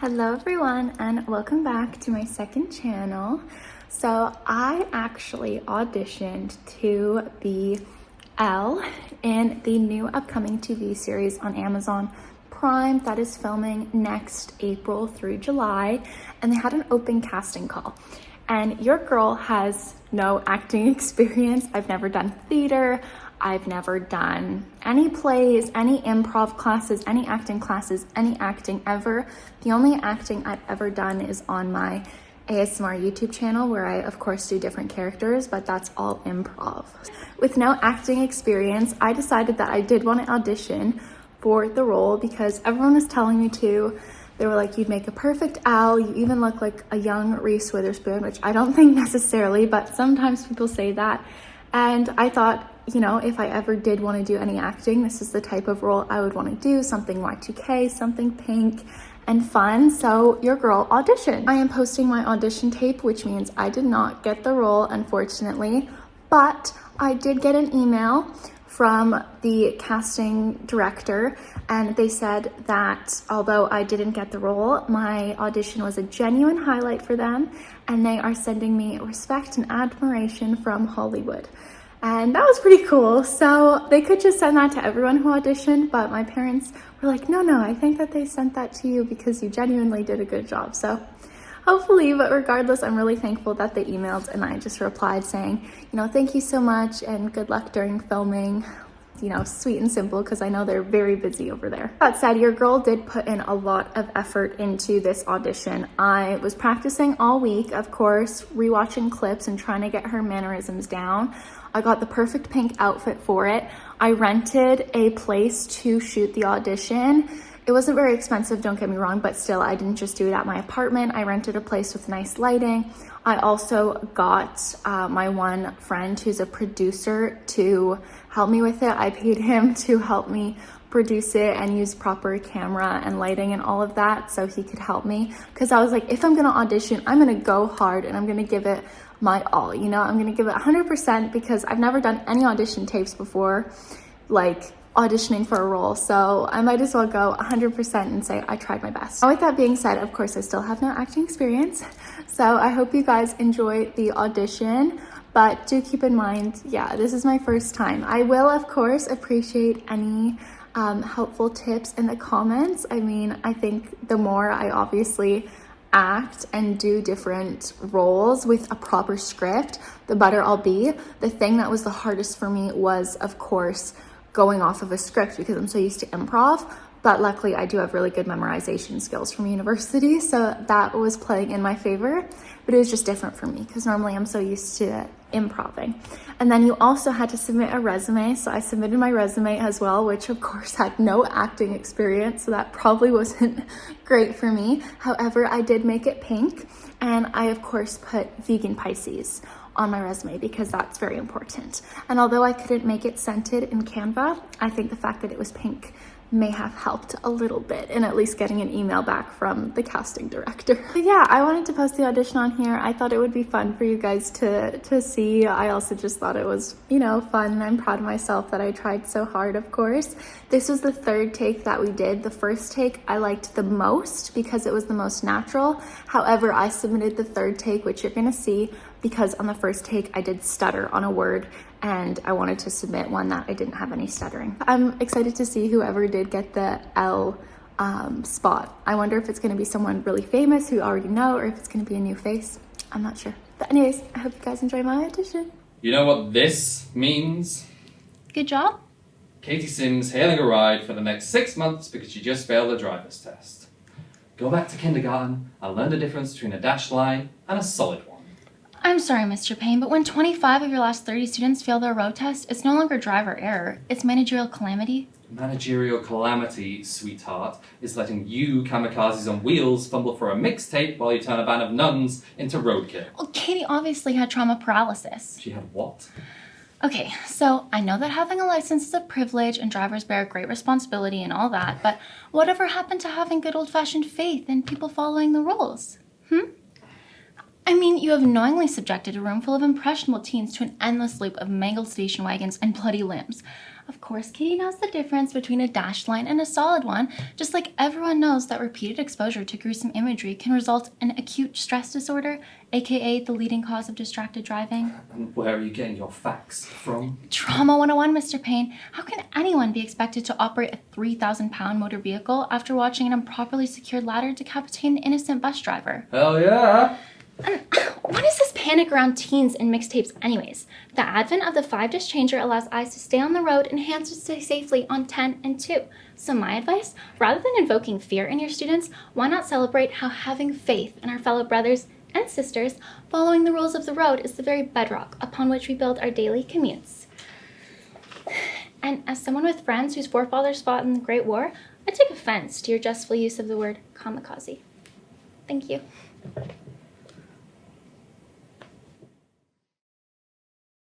Hello everyone and welcome back to my second channel. So I actually auditioned to be Elle in the new upcoming TV series on Amazon Prime that is filming next April through July, and they had an open casting call. And your girl has no acting experience. I've never done theater. I've never done any plays, any improv classes, any acting ever. The only acting I've ever done is on my ASMR YouTube channel, where I of course do different characters, but that's all improv. With no acting experience, I decided that I did want to audition for the role because everyone was telling me to. They were like, you'd make a perfect Elle, you even look like a young Reese Witherspoon, which I don't think necessarily, but sometimes people say that. And I thought, you know, if I ever did want to do any acting, this is the type of role I would want to do, something Y2K, something pink and fun. So your girl auditioned. I am posting my audition tape, which means I did not get the role, unfortunately, but I did get an email from the casting director, and they said that although I didn't get the role, my audition was a genuine highlight for them, and they are sending me respect and admiration from Hollywood. And that was pretty cool. So they could just send that to everyone who auditioned, but my parents were like, no, I think that they sent that to you because you genuinely did a good job. So hopefully, but regardless, I'm really thankful that they emailed, and I just replied saying, you know, thank you so much and good luck during filming. You know, sweet and simple, because I know they're very busy over there. That said, your girl did put in a lot of effort into this audition. I was practicing all week, of course, rewatching clips and trying to get her mannerisms down. I got the perfect pink outfit for it. I rented a place to shoot the audition. It wasn't very expensive, don't get me wrong, but still, I didn't just do it at my apartment. I rented a place with nice lighting. I also got my one friend who's a producer to help me with it. I paid him to help me produce it and use proper camera and lighting and all of that so he could help me. Because I was like, if I'm gonna audition, I'm gonna go hard and I'm gonna give it my all, you know? I'm gonna give it 100% because I've never done any audition tapes before, like auditioning for a role, so I might as well go 100% and say I tried my best. Now, with that being said, of course, I still have no acting experience, so I hope you guys enjoy the audition, but do keep in mind, yeah, this is my first time. I will, of course, appreciate any helpful tips in the comments. I mean, I think the more I obviously act and do different roles with a proper script, the better I'll be. The thing that was the hardest for me was, of course, going off of a script because I'm so used to improv, but luckily I do have really good memorization skills from university, so that was playing in my favor, but it was just different for me because normally I'm so used to improving. And then you also had to submit a resume, so I submitted my resume as well, which of course had no acting experience, so that probably wasn't great for me. However, I did make it pink, and I of course put vegan Pisces on my resume because that's very important. And although I couldn't make it scented in Canva, I think the fact that it was pink may have helped a little bit in at least getting an email back from the casting director. But yeah, I wanted to post the audition on here. I thought it would be fun for you guys to see. I also just thought it was, you know, fun, and I'm proud of myself that I tried so hard, of course. This was the third take that we did. The first take I liked the most because it was the most natural. However, I submitted the third take, which you're gonna see, because on the first take I did stutter on a word, and I wanted to submit one that I didn't have any stuttering. I'm excited to see whoever did get the Elle spot. I wonder if it's gonna be someone really famous who you already know, or if it's gonna be a new face. I'm not sure. But anyways, I hope you guys enjoy my audition. You know what this means? Good job. Katie Sims hailing a ride for the next 6 months because she just failed the driver's test. Go back to kindergarten and learn the difference between a dashed line and a solid one. I'm sorry, Mr. Payne, but when 25 of your last 30 students fail their road test, it's no longer driver error, it's managerial calamity. Managerial calamity, sweetheart, is letting you kamikazes on wheels fumble for a mixtape while you turn a band of nuns into roadkill. Well, Katie obviously had trauma paralysis. She had what? Okay, so I know that having a license is a privilege and drivers bear great responsibility and all that, but whatever happened to having good old-fashioned faith and people following the rules? I mean, you have knowingly subjected a room full of impressionable teens to an endless loop of mangled station wagons and bloody limbs. Of course, Katie knows the difference between a dashed line and a solid one, just like everyone knows that repeated exposure to gruesome imagery can result in acute stress disorder, aka the leading cause of distracted driving. And where are you getting your facts from? Trauma 101, Mr. Payne. How can anyone be expected to operate a 3,000-pound motor vehicle after watching an improperly secured ladder decapitate an innocent bus driver? Hell yeah! And what is this panic around teens and mixtapes anyways? The advent of the 5-disc changer allows eyes to stay on the road and hands to stay safely on 10 and 2. So my advice, rather than invoking fear in your students, why not celebrate how having faith in our fellow brothers and sisters following the rules of the road is the very bedrock upon which we build our daily commutes. And as someone with friends whose forefathers fought in the Great War, I take offense to your justful use of the word kamikaze. Thank you.